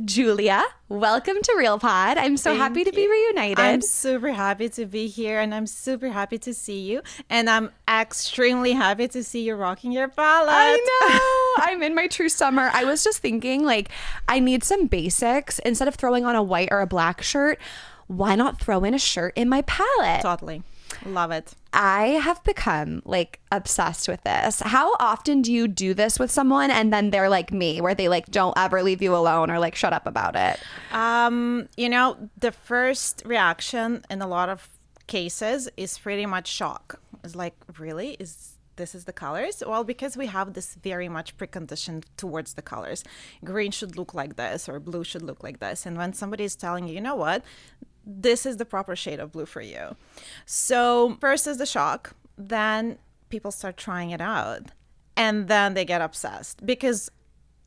Julia, welcome to Real Pod. I'm so happy to be reunited. I'm super happy to be here, and I'm super happy to see you. And I'm extremely happy to see you rocking your palette. I know. I'm in my true summer. I was just thinking, like, I need some basics. Instead of throwing on a white or a black shirt, why not throw in a shirt in my palette? Totally. Love it. I have become like obsessed with this. How often do you do this with someone and then they're like me, where they like don't ever leave you alone or like shut up about it? The first reaction in a lot of cases is pretty much shock. It's like, really? This is the colors? Well, because we have this very much preconditioned towards the colors. Green should look like this or blue should look like this. And when somebody is telling you, you know what? This is the proper shade of blue for you. So first is the shock, then people start trying it out, and then they get obsessed because,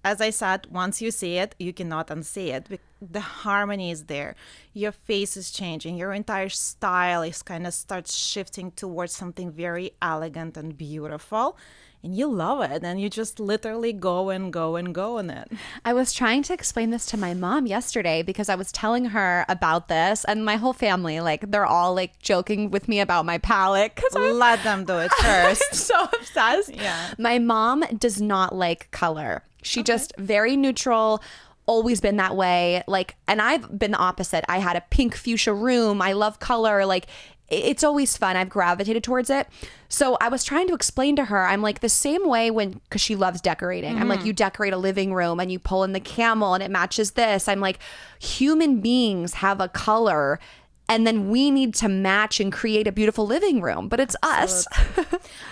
as I said, once you see it, you cannot unsee it. The harmony is there. Your face is changing. Your entire style is kind of starts shifting towards something very elegant and beautiful. And you love it. And you just literally go and go and go in it. I was trying to explain this to my mom yesterday because I was telling her about this, and my whole family, like, they're all like joking with me about my palette. Let them do it first. I'm so obsessed. Yeah. My mom does not like color. She just very neutral, always been that way. Like, and I've been the opposite. I had a pink fuchsia room. I love color. Like, it's always fun. I've gravitated towards it. So I was trying to explain to her, I'm like the same way because she loves decorating. I'm like, you decorate a living room and you pull in the camel and it matches this. I'm like, human beings have a color and then we need to match and create a beautiful living room. But it's us.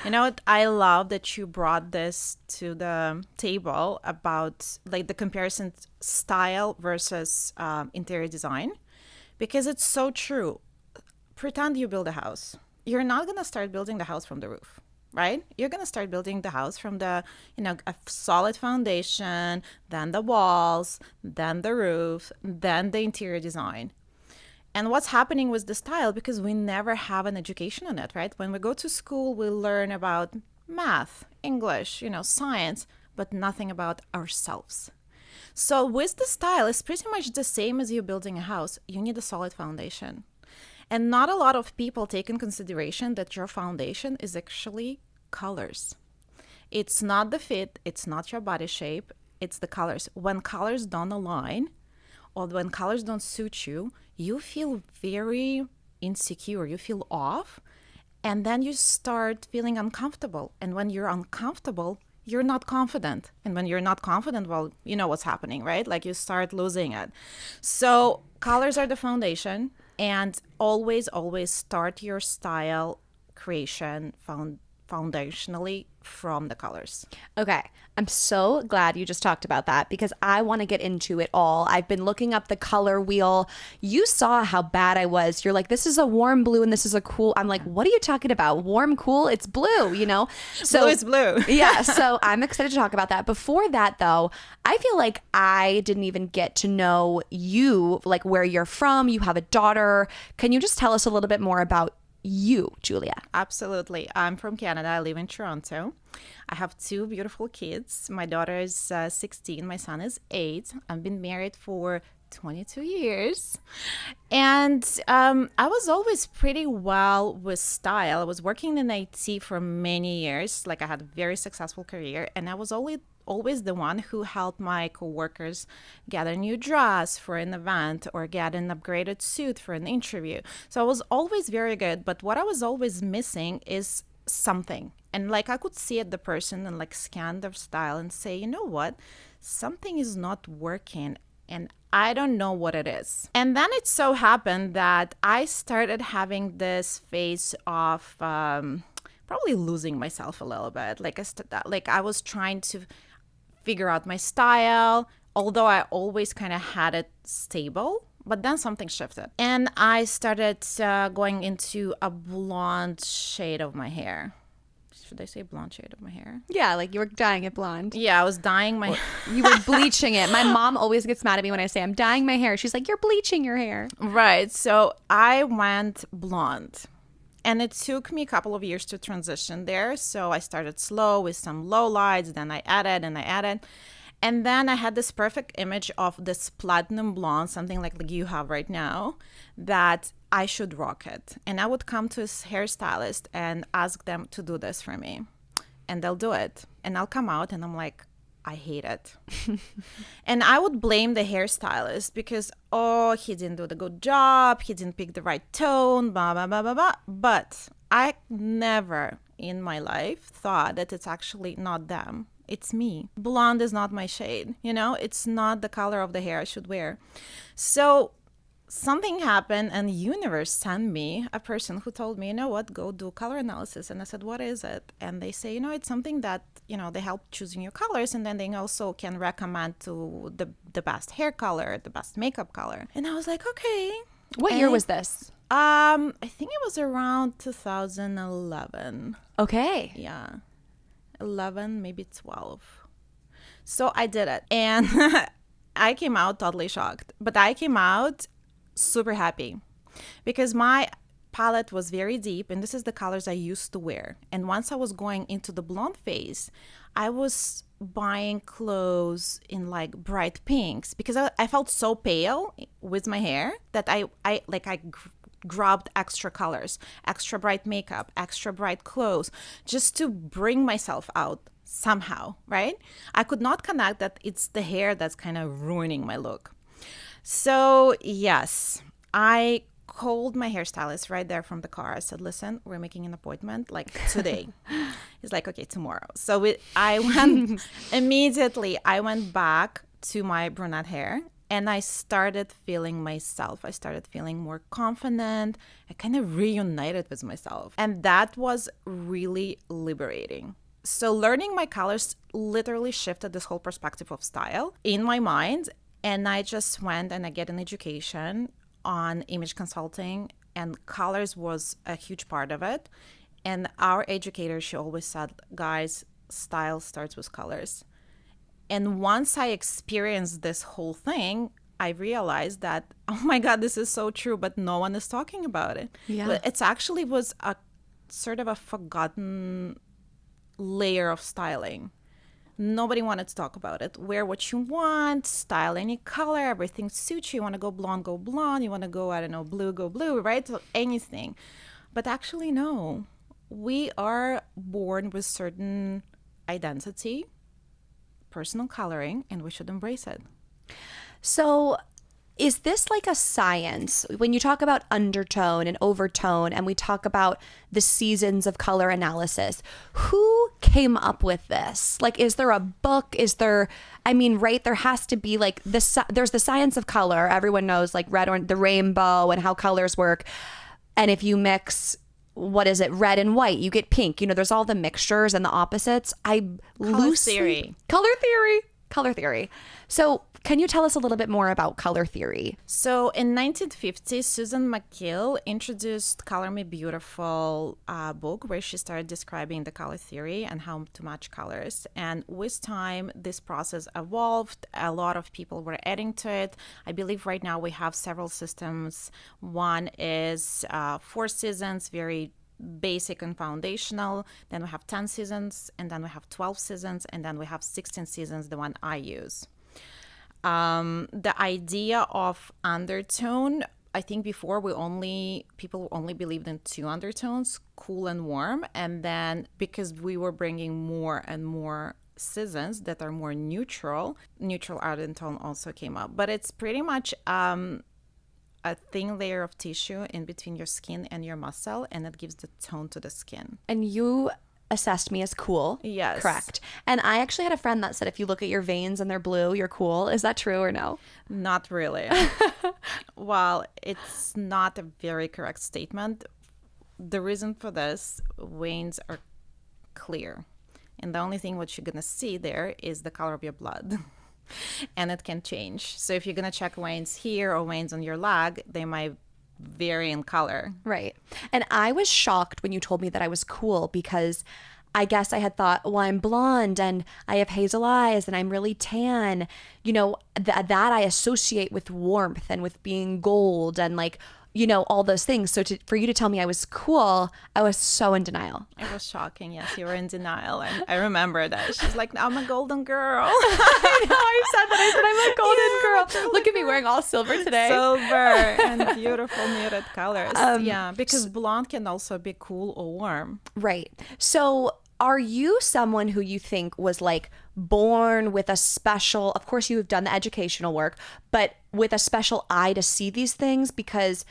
You know what? I love that you brought this to the table about like the comparison style versus interior design, because it's so true. Pretend you build a house. You're not going to start building the house from the roof, right? You're going to start building the house from a solid foundation, then the walls, then the roof, then the interior design. And what's happening with the style, because we never have an education on it, right? When we go to school, we learn about math, English, science, but nothing about ourselves. So with the style, it's pretty much the same as you building a house. You need a solid foundation. And not a lot of people take in consideration that your foundation is actually colors. It's not the fit, it's not your body shape, it's the colors. When colors don't align or when colors don't suit you, you feel very insecure, you feel off, and then you start feeling uncomfortable. And when you're uncomfortable, you're not confident. And when you're not confident, well, you know what's happening, right? Like you start losing it. So colors are the foundation. And always start your style creation foundationally from the colors. Okay. I'm so glad you just talked about that because I want to get into it all. I've been looking up the color wheel. You saw how bad I was. You're like, this is a warm blue and this is a cool. I'm like, what are you talking about? Warm, cool? It's blue, So blue is blue. Yeah. So I'm excited to talk about that. Before that, though, I feel like I didn't even get to know you, like where you're from. You have a daughter. Can you just tell us a little bit more about you, Julia? Absolutely. I'm from Canada. I live in Toronto. I have two beautiful kids. My daughter is 16. My son is 8. I've been married for 22 years. And I was always pretty well with style. I was working in IT for many years. Like I had a very successful career. And I was always the one who helped my coworkers get a new dress for an event or get an upgraded suit for an interview. So I was always very good, but what I was always missing is something. And like I could see at the person and like scan their style and say, you know what, something is not working and I don't know what it is. And then it so happened that I started having this phase of probably losing myself a little bit. Like I was trying to figure out my style, although I always kind of had it stable, but then something shifted. And I started going into a blonde shade of my hair. Should I say blonde shade of my hair? Yeah, like you were dyeing it blonde. Yeah, I was dyeing my... You were bleaching it. My mom always gets mad at me when I say I'm dyeing my hair. She's like, you're bleaching your hair. Right. So I went blonde. And it took me a couple of years to transition there. So I started slow with some low lights. Then I added. And then I had this perfect image of this platinum blonde, something like you have right now, that I should rock it. And I would come to a hairstylist and ask them to do this for me. And they'll do it. And I'll come out and I'm like, I hate it. And I would blame the hairstylist because, oh, he didn't do the good job. He didn't pick the right tone, blah, blah, blah, blah, blah. But I never in my life thought that it's actually not them. It's me. Blonde is not my shade. It's not the color of the hair I should wear. So something happened and the universe sent me a person who told me, you know what, go do color analysis. And I said, what is it? And they say, it's something that, they help choosing your colors. And then they also can recommend to the best hair color, the best makeup color. And I was like, okay. What year was this? I think it was around 2011. Okay. Yeah. 11, maybe 12. So I did it. And I came out totally shocked. But I came out super happy because my palette was very deep and this is the colors I used to wear. And once I was going into the blonde phase, I was buying clothes in like bright pinks because I felt so pale with my hair that I grabbed extra colors, extra bright makeup, extra bright clothes just to bring myself out somehow, right? I could not connect that it's the hair that's kind of ruining my look. So yes, I called my hairstylist right there from the car. I said, listen, we're making an appointment like today. He's like, okay, tomorrow. So I went immediately. I went back to my brunette hair and I started feeling myself. I started feeling more confident. I kind of reunited with myself. And that was really liberating. So learning my colors literally shifted this whole perspective of style in my mind. And I just went and I get an education on image consulting, and colors was a huge part of it. And our educator, she always said, guys, style starts with colors. And once I experienced this whole thing, I realized that, oh my God, this is so true, but no one is talking about it. Yeah. It's actually was a sort of a forgotten layer of styling. Nobody wanted to talk about it. Wear what you want, style any color, everything suits you. You want to go blonde, go blonde. You want to go, I don't know, blue, go blue, right? So anything. But actually, no. We are born with certain identity, personal coloring, and we should embrace it. So is this like a science? When you talk about undertone and overtone, and we talk about the seasons of color analysis, who came up with this? Like, is there a book? Is there, right, there has to be like this. There's the science of color. Everyone knows like red or the rainbow and how colors work. And if you mix, what is it, red and white, you get pink. There's all the mixtures and the opposites. Color theory. So can you tell us a little bit more about color theory? So in 1950, Susan McGill introduced Color Me Beautiful book where she started describing the color theory and how to match colors. And with time, this process evolved. A lot of people were adding to it. I believe right now we have several systems. One is 4 seasons, very basic and foundational. Then we have 10 seasons, and then we have 12 seasons, and then we have 16 seasons, the one I use. The idea of undertone, I think before people only believed in 2 undertones, cool and warm. And then because we were bringing more and more seasons that are more neutral undertone also came up. But it's pretty much a thin layer of tissue in between your skin and your muscle, and it gives the tone to the skin. And you assessed me as cool. Yes. Correct. And I actually had a friend that said if you look at your veins and they're blue, you're cool. Is that true or no? Not really. Well, it's not a very correct statement. The reason for this, veins are clear. And the only thing what you're going to see there is the color of your blood. And it can change. So if you're going to check veins here or veins on your leg, they might vary in color. Right. And I was shocked when you told me that I was cool because I guess I had thought, well, I'm blonde and I have hazel eyes and I'm really tan. That I associate with warmth and with being gold and like, all those things. So for you to tell me I was cool, I was so in denial. It was shocking. Yes, you were in denial. And I remember that. She's like, I'm a golden girl. I know. I said that. I said, I'm a golden girl. Look at me wearing all silver today. Silver and beautiful muted colors. Yeah, because blonde can also be cool or warm. Right. So are you someone who you think was like born with a special, of course you have done the educational work, but with a special eye to see these things? Because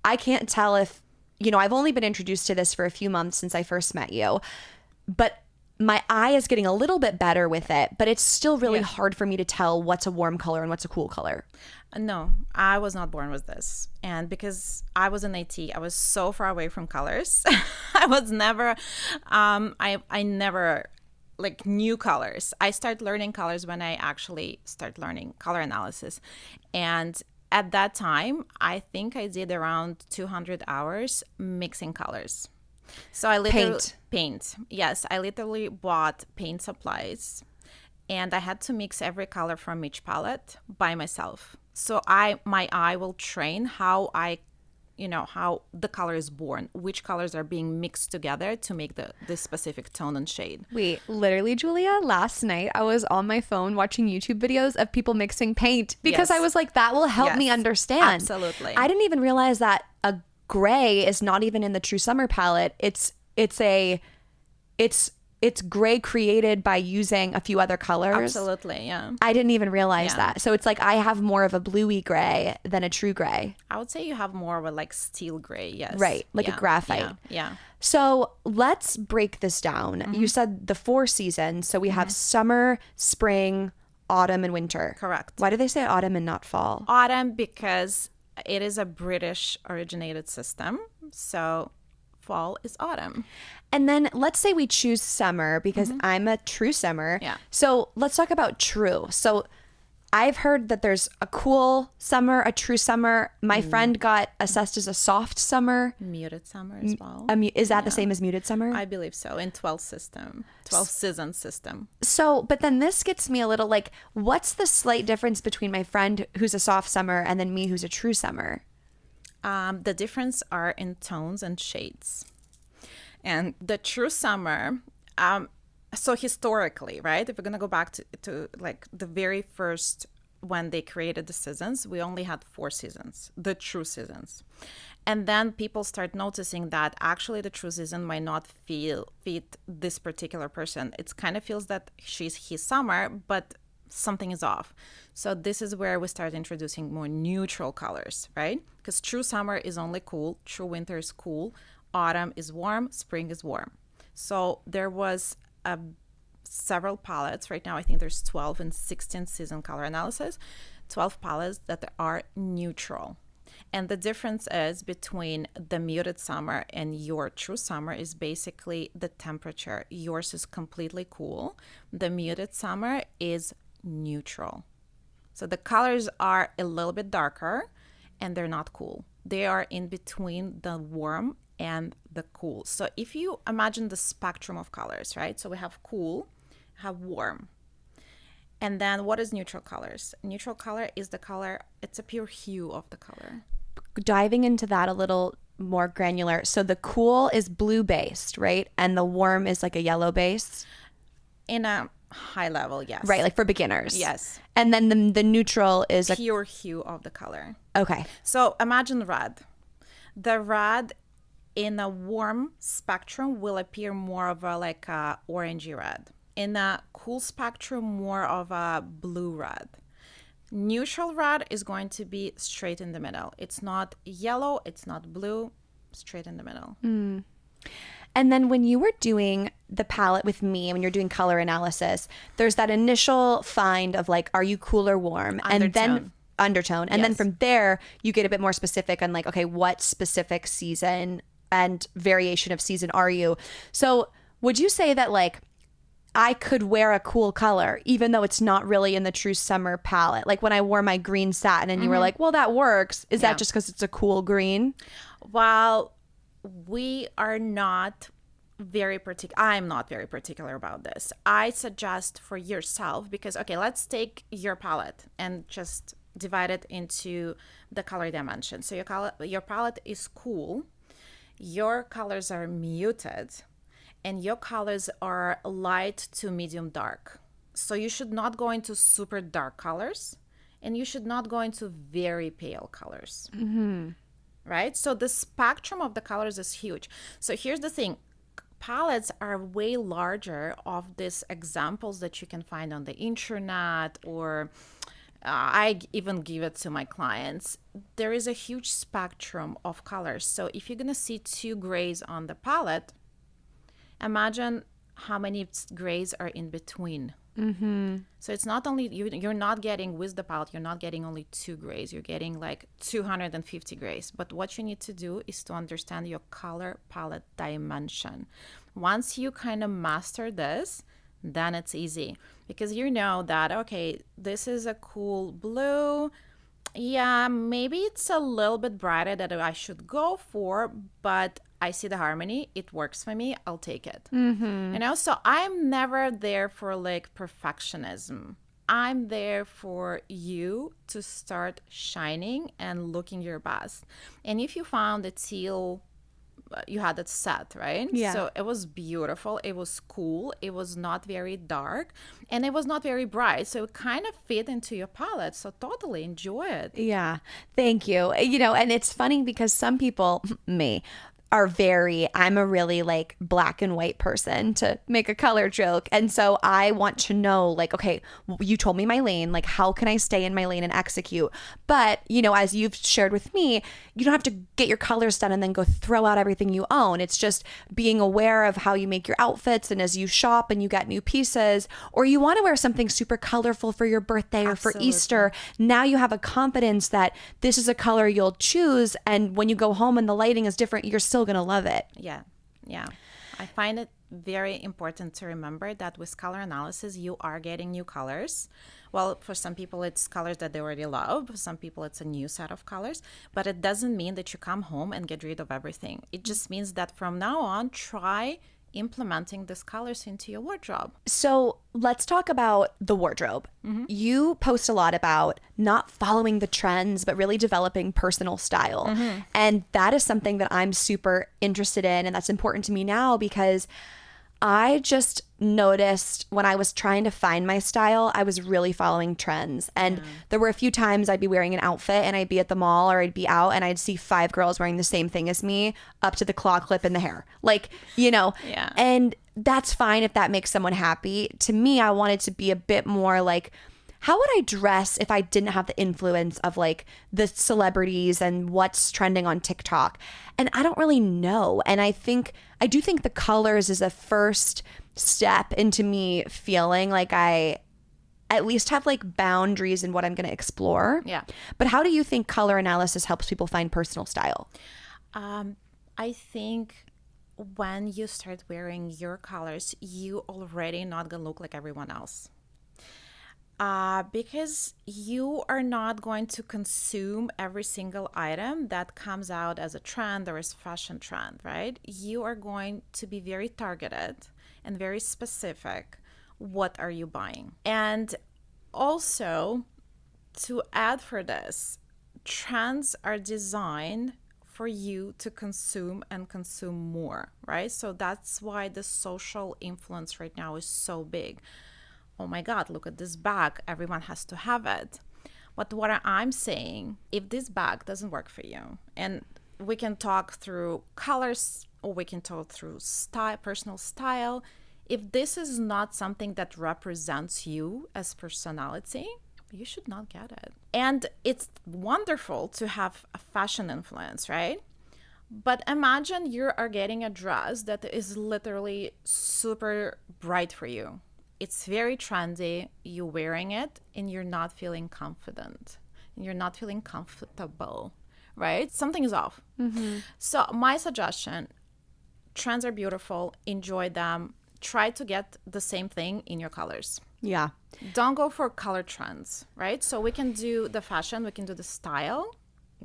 I can't tell if, I've only been introduced to this for a few months since I first met you, but my eye is getting a little bit better with it, but it's still really hard for me to tell what's a warm color and what's a cool color. No, I was not born with this. And because I was in IT, I was so far away from colors. I was never, I never like knew colors. I started learning colors when I actually started learning color analysis. And at that time, I think I did around 200 hours mixing colors. So I literally paint. Yes, I literally bought paint supplies and I had to mix every color from each palette by myself. So my eye will train how the color is born, which colors are being mixed together to make the specific tone and shade. Wait, literally, Julia, last night I was on my phone watching YouTube videos of people mixing paint because I was like, that will help me understand. Absolutely. I didn't even realize that a gray is not even in the True Summer palette. It's gray created by using a few other colors. Absolutely, yeah. I didn't even realize that. So it's like I have more of a bluey gray than a true gray. I would say you have more of a like steel gray, yes. Right, like a graphite. Yeah. So let's break this down. You said the 4 seasons. So we have summer, spring, autumn, and winter. Correct. Why do they say autumn and not fall? Autumn because it is a British originated system. So fall is autumn. And then let's say we choose summer because I'm a true summer. Yeah. So let's talk about true. So I've heard that there's a cool summer, a true summer. My friend got assessed as a soft summer. Muted summer as well. Is that the same as muted summer? I believe so. In 12 season system. So, but then this gets me a little like, what's the slight difference between my friend who's a soft summer and then me who's a true summer? The difference are in tones and shades. And the true summer, so historically, right? If we're going to go back to like the very first, when they created the seasons, we only had 4 seasons, the true seasons. And then people start noticing that actually the true season might not fit this particular person. It kind of feels that he's summer, but something is off. So this is where we start introducing more neutral colors, right? Because true summer is only cool, true winter is cool, autumn is warm, spring is warm. So there was several palettes. Right now I think there's 12 and 16 season color analysis, 12 palettes that are neutral. And the difference is between the muted summer and your true summer is basically the temperature. Yours is completely cool. The muted summer is neutral. So the colors are a little bit darker and they're not cool. They are in between the warm and the cool. So if you imagine the spectrum of colors, right? So we have cool, have warm. And then what is neutral colors? Neutral color is the color, it's a pure hue of the color. Diving into that a little more granular. So the cool is blue based, right? And the warm is like a yellow base? In a high level, yes. Right, like for beginners. Yes. And then the neutral is a pure hue of the color. Okay. So imagine red. The red in a warm spectrum will appear more of a like a orangey red. In a cool spectrum, more of a blue red. Neutral red is going to be straight in the middle. It's not yellow, it's not blue, straight in the middle. And then when you were doing the palette with me, when you're doing color analysis, there's that initial find of like, are you cool or warm? Undertone. And then undertone. And then Yes. from there, you get a bit more specific on like, okay, what specific season and variation of season are you? So would you say that like, I could wear a cool color, even though it's not really in the true summer palette? Like when I wore my green satin and you were like, well, that works. Is that just because it's a cool green? Well, we are not very particular. I'm not very particular about this. I suggest for yourself, because, okay, let's take your palette and just divide it into the color dimension. So your palette is cool, your colors are muted, and your colors are light to medium dark. So you should not go into super dark colors, and you should not go into very pale colors. Right? So the spectrum of the colors is huge. So here's the thing. Palettes are way larger of these examples that you can find on the internet, or I even give it to my clients. There is a huge spectrum of colors. So if you're going to see 2 grays on the palette, imagine how many grays are in between. So it's not only you're not getting with the palette, you're not getting only 2 grays, you're getting like 250 grays. But what you need to do is to understand your color palette dimension. Once you kind of master this, then it's easy, because you know that, okay, this is a cool blue. Yeah, maybe it's a little bit brighter that I should go for, but I see the harmony. It works for me. I'll take it. You know, so I'm never there for like perfectionism. I'm there for you to start shining and looking your best. And if you found the teal, you had it set, right? Yeah. So it was beautiful. It was cool. It was not very dark, and it was not very bright. So it kind of fit into your palette. So totally enjoy it. Yeah. Thank you. You know, and it's funny because some people, me, I'm a really like black and white person, to make a color joke. And so I want to know, like, okay, you told me my lane, like, how can I stay in my lane and execute? But, you know, as you've shared with me, you don't have to get your colors done and then go throw out everything you own. It's just being aware of how you make your outfits. And as you shop and you get new pieces, or you want to wear something super colorful for your birthday or for Easter, now you have a confidence that this is a color you'll choose. And when you go home and the lighting is different, you're still going to love it. Yeah. I find it very important to remember that with color analysis, you are getting new colors. Well, for some people, it's colors that they already love. For some people, it's a new set of colors. But it doesn't mean that you come home and get rid of everything. It just means that from now on, try implementing these colors into your wardrobe. So let's talk about the wardrobe. You post a lot about not following the trends, but really developing personal style. And that is something that I'm super interested in. And that's important to me now, because I just noticed when I was trying to find my style, I was really following trends. And there were a few times I'd be wearing an outfit and I'd be at the mall or I'd be out and I'd see 5 girls wearing the same thing as me, up to the claw clip in the hair. Like, you know, and that's fine if that makes someone happy. To me, I wanted to be a bit more like, how would I dress if I didn't have the influence of like the celebrities and what's trending on TikTok? And I don't really know. And I do think the colors is a first step into me feeling like I at least have like boundaries in what I'm going to explore. Yeah. But how do you think color analysis helps people find personal style? I think when you start wearing your colors, you already not going to look like everyone else. Because you are not going to consume every single item that comes out as a trend or as fashion trend, right? You are going to be very targeted and very specific. What are you buying? And also, to add for this, trends are designed for you to consume and consume more, right? So that's why the social influence right now is so big. Oh my God, look at this bag. Everyone has to have it. But what I'm saying, if this bag doesn't work for you, and we can talk through colors or we can talk through style, personal style, if this is not something that represents you as personality, you should not get it. And it's wonderful to have a fashion influence, right? But imagine you are getting a dress that is literally super bright for you. It's very trendy, you're wearing it, and you're not feeling confident. You're not feeling comfortable, right? Something is off. So my suggestion, trends are beautiful, enjoy them. Try to get the same thing in your colors. Yeah. Don't go for color trends, right? So we can do the fashion, we can do the style,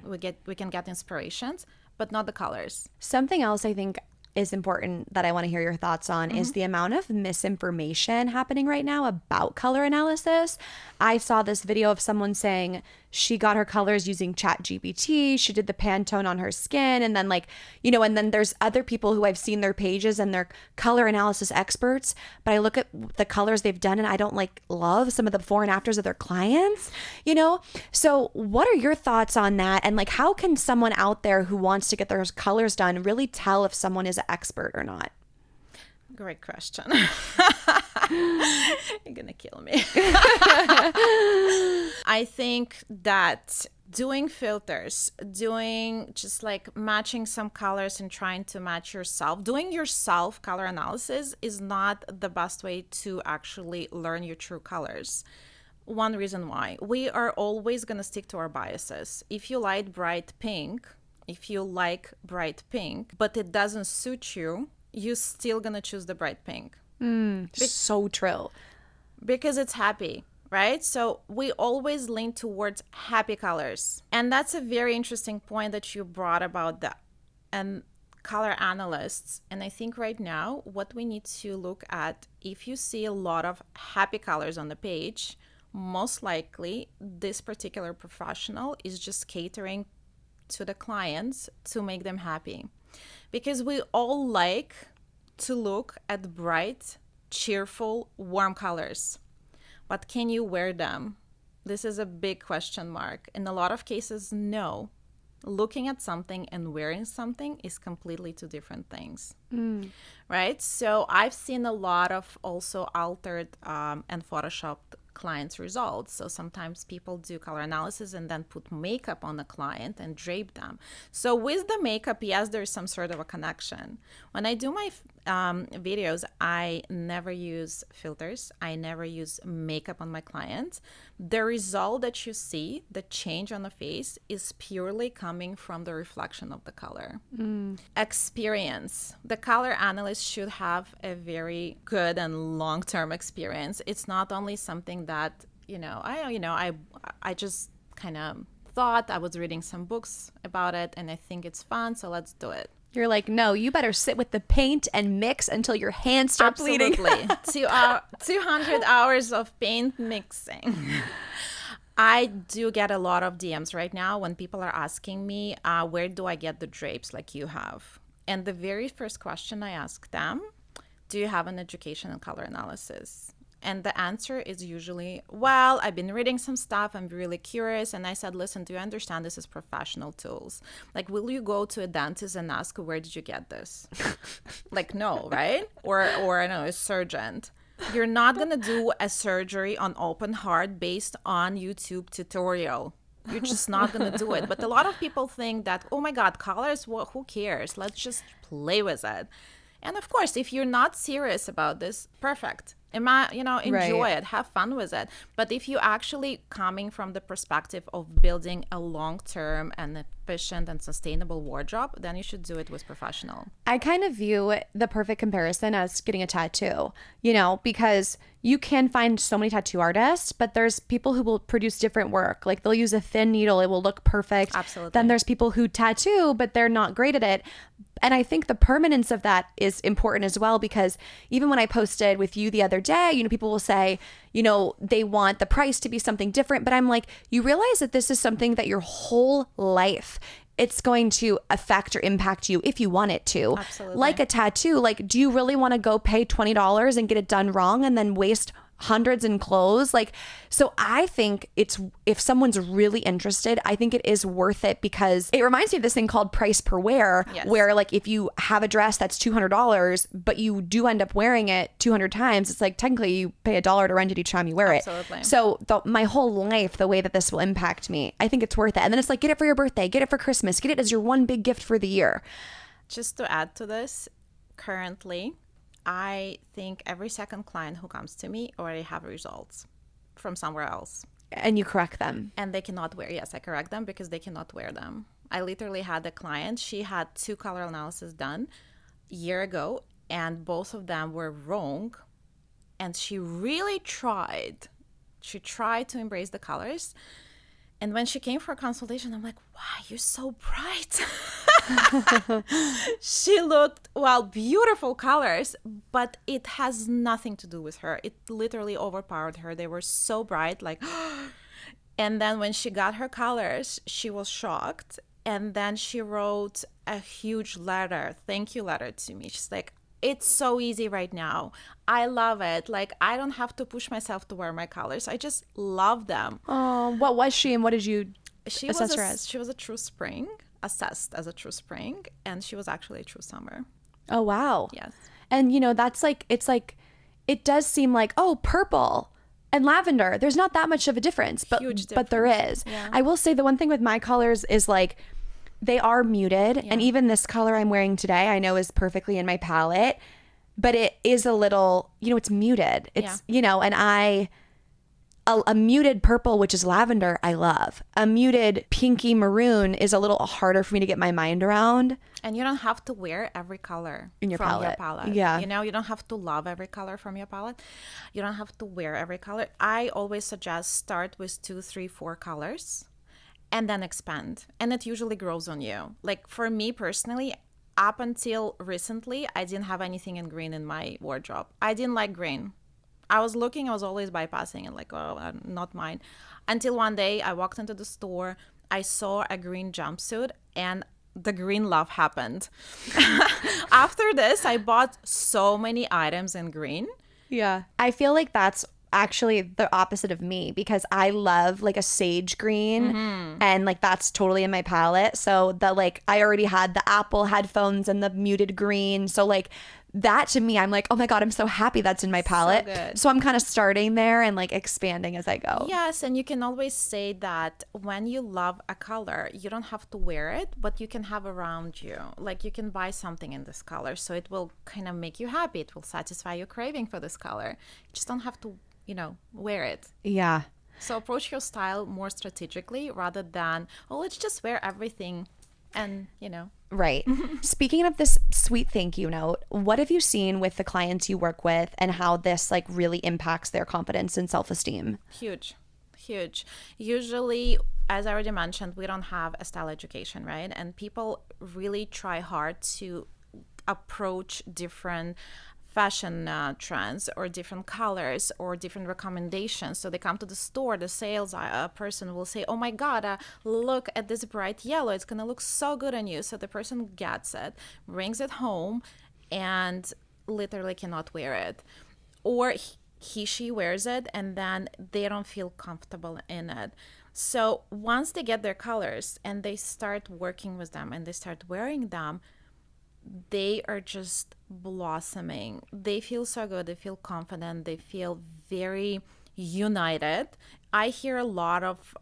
we can get inspirations, but not the colors. Something else I think is important that I want to hear your thoughts on is the amount of misinformation happening right now about color analysis. I saw this video of someone saying she got her colors using ChatGPT. She did the Pantone on her skin. And then and then there's other people who I've seen their pages and they're color analysis experts. But I look at the colors they've done and I don't love some of the before and afters of their clients, So what are your thoughts on that? And how can someone out there who wants to get their colors done really tell if someone is an expert or not? Great question. You're gonna kill me. I think that doing filters, doing just matching some colors and trying to match yourself, doing yourself color analysis is not the best way to actually learn your true colors. One reason why: we are always going to stick to our biases. If you like bright pink, but it doesn't suit you, you're still going to choose the bright pink. So true. Because it's happy, right? So we always lean towards happy colors. And that's a very interesting point that you brought about the color analysts. And I think right now, what we need to look at, if you see a lot of happy colors on the page, most likely this particular professional is just catering to the clients to make them happy. Because we all like to look at bright, cheerful, warm colors. But can you wear them? This is a big question mark. In a lot of cases, no. Looking at something and wearing something is completely two different things, right? So I've seen a lot of also altered and photoshopped clients' results. So sometimes people do color analysis and then put makeup on the client and drape them. So with the makeup, yes, there's some sort of a connection. When I do my videos, I never use filters. I never use makeup on my clients. The result that you see, the change on the face, is purely coming from the reflection of the color. Experience. The color analyst should have a very good and long-term experience. It's not only something that, I just kind of thought. I was reading some books about it and I think it's fun, so let's do it. You're like, no, you better sit with the paint and mix until your hands start bleeding. Absolutely. 200 hours of paint mixing. I do get a lot of DMs right now when people are asking me, where do I get the drapes like you have? And the very first question I ask them, do you have an education in color analysis? And the answer is usually, well, I've been reading some stuff. I'm really curious. And I said, listen, do you understand this is professional tools? Will you go to a dentist and ask, where did you get this? No, right? Or I don't know, a surgeon. You're not going to do a surgery on open heart based on YouTube tutorial. You're just not going to do it. But a lot of people think that, oh my God, colors, who cares? Let's just play with it. And of course, if you're not serious about this, perfect. Enjoy it, have fun with it. But if you actually coming from the perspective of building a long-term and efficient and sustainable wardrobe, then you should do it with professional. I kind of view the perfect comparison as getting a tattoo, because you can find so many tattoo artists, but there's people who will produce different work. They'll use a thin needle, it will look perfect. Absolutely. Then there's people who tattoo, but they're not great at it. And I think the permanence of that is important as well, because even when I posted with you the other day, people will say, they want the price to be something different. But I'm like, you realize that this is something that your whole life, it's going to affect or impact you if you want it to. Absolutely. Like a tattoo, do you really want to go pay $20 and get it done wrong and then waste hundreds in clothes? So I think if someone's really interested, I think it is worth it, because it reminds me of this thing called price per wear. Yes. Where if you have a dress that's $200, but you do end up wearing it 200 times, it's technically you pay $1 to rent it each time you wear Absolutely. it. So my whole life, the way that this will impact me, I think it's worth it. And then it's get it for your birthday, get it for Christmas, get it as your one big gift for the year. Just to add to this, currently, I think every second client who comes to me already have results from somewhere else. And you correct them. And they cannot wear. Yes, I correct them because they cannot wear them. I literally had a client, she had 2 color analysis done a year ago, and both of them were wrong. And she really tried. She tried to embrace the colors. And when she came for a consultation, I'm like, wow, you're so bright. She looked, well, beautiful colors, but it has nothing to do with her. It literally overpowered her. They were so bright, like, and then when she got her colors, she was shocked. And then she wrote a huge letter, thank you letter to me. She's like, it's so easy right now. I love it. Like, I don't have to push myself to wear my colors. I just love them. Oh, what was she and what did you assess her as? She was a true spring, assessed as a true spring, and she was actually a true summer. Oh, wow. Yes. And, you know, that's like, it's like, it does seem like, oh, purple and lavender. There's not that much of a difference, but there is. Yeah. I will say the one thing with my colors is like, they are muted. And even this color I'm wearing today, I know is perfectly in my palette, but it is a little, you know, it's muted. It's, you know, and a muted purple, which is lavender, I love. A muted pinky maroon is a little harder for me to get my mind around. And you don't have to wear every color from your palette. Yeah. You know, you don't have to love every color from your palette. You don't have to wear every color. I always suggest start with 2, 3, 4 colors and then expand. And it usually grows on you. Like for me personally, up until recently, I didn't have anything in green in my wardrobe. I didn't like green. I was looking, I was always bypassing it, like, oh, not mine. Until one day I walked into the store, I saw a green jumpsuit, and the green love happened. After this, I bought so many items in green. Yeah. I feel like that's actually the opposite of me because I love like a sage green and like that's totally in my palette. So the like I already had the Apple headphones and the muted green. So like that to me, I'm like, oh my God, I'm so happy that's in my palette. So I'm kind of starting there and like expanding as I go. Yes, and you can always say that when you love a color, you don't have to wear it, but you can have around you. Like you can buy something in this color, so it will kind of make you happy. It will satisfy your craving for this color. You just don't have to, you know, wear it. Yeah. So approach your style more strategically rather than, oh, let's just wear everything and, you know. Right. Speaking of this sweet thank you note, what have you seen with the clients you work with and how this like really impacts their confidence and self-esteem? Huge. Usually, as I already mentioned, we don't have a style education, right? And people really try hard to approach different fashion trends or different colors or different recommendations. So they come to the store, the sales person will say, oh my God, look at this bright yellow. It's going to look so good on you. So the person gets it, brings it home, and literally cannot wear it. Or she wears it and then they don't feel comfortable in it. So once they get their colors and they start working with them and they start wearing them, they are just blossoming. They feel so good. They feel confident. They feel very united. I hear a lot of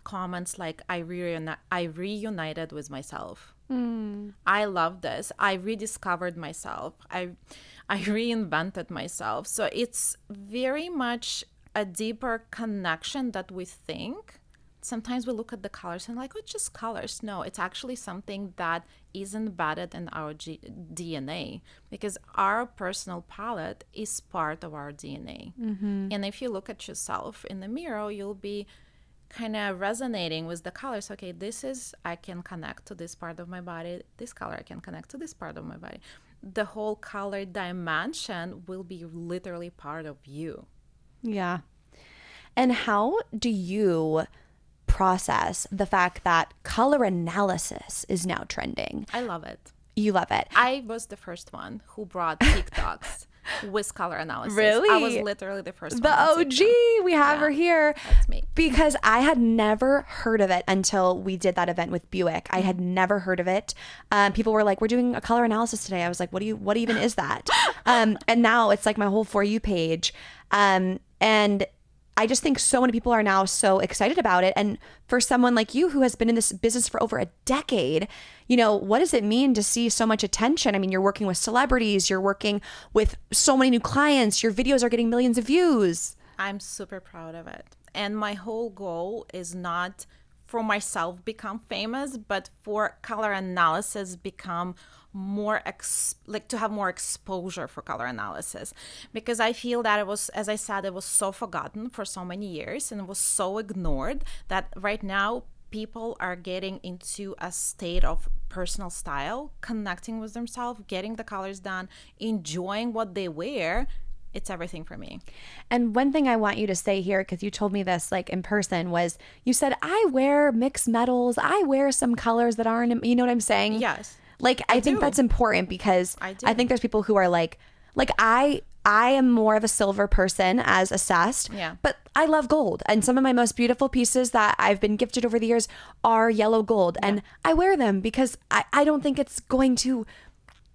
comments like, I reunited with myself. I love this. I rediscovered myself. I reinvented myself. So it's very much a deeper connection that we think. Sometimes we look at the colors and like, oh, it's just colors. No, it's actually something that is embedded in our DNA because our personal palette is part of our DNA. And if you look at yourself in the mirror, you'll be kind of resonating with the colors. Okay, I can connect to this part of my body. This color, I can connect to this part of my body. The whole color dimension will be literally part of you. Yeah. And how do you process the fact that color analysis is now trending? I love it. You love it. I was the first one who brought TikToks with color analysis. Really? I was literally the first one. The OG. We have her here. That's me. Because I had never heard of it until we did that event with Buick. I had never heard of it. People were like, we're doing a color analysis today. I was like, what even is that? And now it's like my whole For You page. And I just think so many people are now so excited about it. And for someone like you who has been in this business for over a decade, you know, what does it mean to see so much attention? I mean, you're working with celebrities, you're working with so many new clients, your videos are getting millions of views. I'm super proud of it. And my whole goal is not for myself become famous, but for color analysis become more to have more exposure for color analysis, because I feel that it was, as I said, it was so forgotten for so many years and it was so ignored that right now people are getting into a state of personal style, connecting with themselves, getting the colors done, enjoying what they wear, it's everything for me. And one thing I want you to say here, because you told me this like in person, was you said, I wear mixed metals. I wear some colors that aren't, you know what I'm saying? Yes. Like, I think that's important because I do. I think there's people who are like I am more of a silver person as assessed, Yeah. but I love gold. And some of my most beautiful pieces that I've been gifted over the years are yellow gold. And I wear them because I don't think it's going to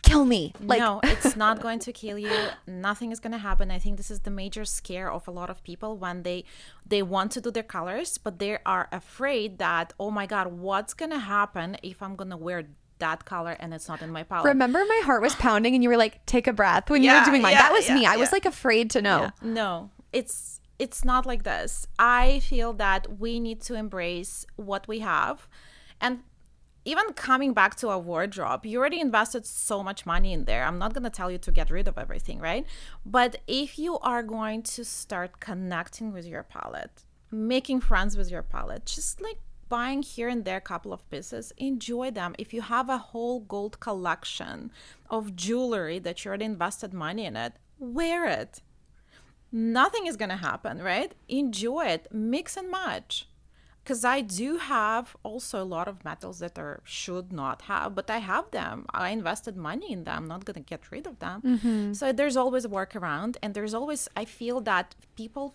kill me. Like, no, it's not going to kill you. Nothing is going to happen. I think this is the major scare of a lot of people when they want to do their colors, but they are afraid that, oh my God, what's going to happen if I'm going to wear that color and it's not in my palette? remember my heart was pounding and you were like, take a breath when you were doing mine. That was me. I was like afraid to know. Yeah. No, it's not like this. I feel that we need to embrace what we have. And even coming back to a wardrobe, you already invested so much money in there. I'm not going to tell you to get rid of everything, right? But if you are going to start connecting with your palette, making friends with your palette, just like buying here and there a couple of pieces, enjoy them. If you have a whole gold collection of jewelry that you already invested money in it, wear it. Nothing is going to happen, right? Enjoy it. Mix and match. Because I do have also a lot of metals that are should not have, but I have them. I invested money in them. I'm not going to get rid of them. Mm-hmm. So there's always a workaround. And there's always, I feel that people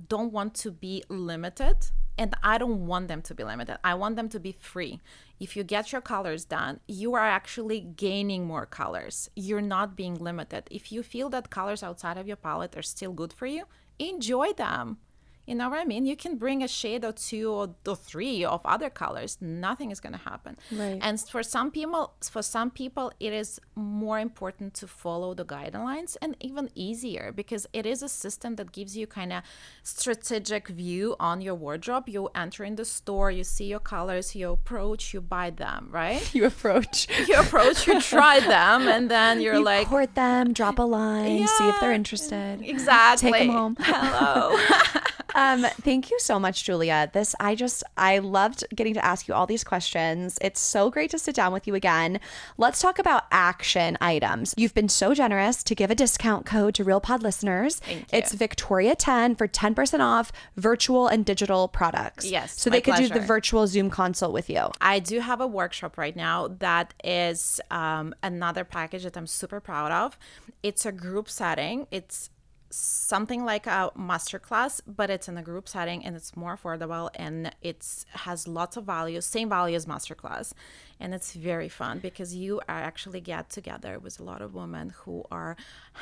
don't want to be limited. And I don't want them to be limited. I want them to be free. If you get your colors done, you are actually gaining more colors. You're not being limited. If you feel that colors outside of your palette are still good for you, enjoy them. You know what I mean? You can bring a shade or two or three of other colors. Nothing is going to happen. Right. And for some people, it is more important to follow the guidelines, and even easier because it is a system that gives you kind of strategic view on your wardrobe. You enter in the store, you see your colors, you approach, you buy them, right? You approach, you try them, and then you like court them, drop a line, see if they're interested. Exactly. Take them home. Hello. Thank you so much, Julia. I loved getting to ask you all these questions. It's so great to sit down with you again. Let's talk about action items. You've been so generous to give a discount code to RealPod listeners. Thank you. It's Victoria10 for 10% off virtual and digital products. Yes, so they could do pleasure. the virtual Zoom consult with you. I do have a workshop right now that is another package that I'm super proud of. It's a group setting. It's something like a masterclass, but it's in a group setting and it's more affordable and it has lots of value, same value as masterclass. And it's very fun because you are actually get together with a lot of women who are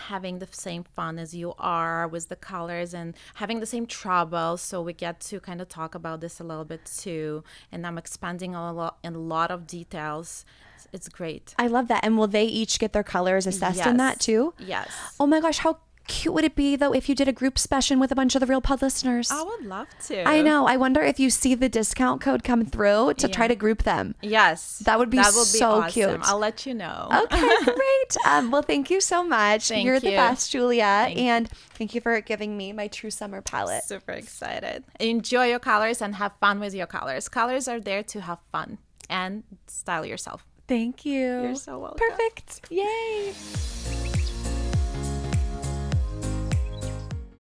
having the same fun as you are with the colors and having the same trouble. So we get to kind of talk about this a little bit too. And I'm expanding a lot of details. It's great. I love that. And will they each get their colors assessed in that too? Yes. Oh my gosh, how cute would it be though if you did a group session with a bunch of the Real Pod listeners? I would love to. I know. I wonder if you see the discount code come through to try to group them. Yes. That would be so awesome. cute. I'll let you know. Okay, great. Well, thank you so much. You're the you. best, Julia. And thank you for giving me my true summer palette. Super excited. Enjoy your colors and have fun with your colors. Colors are there to have fun and style yourself. Thank you. You're so welcome. Perfect. Yay.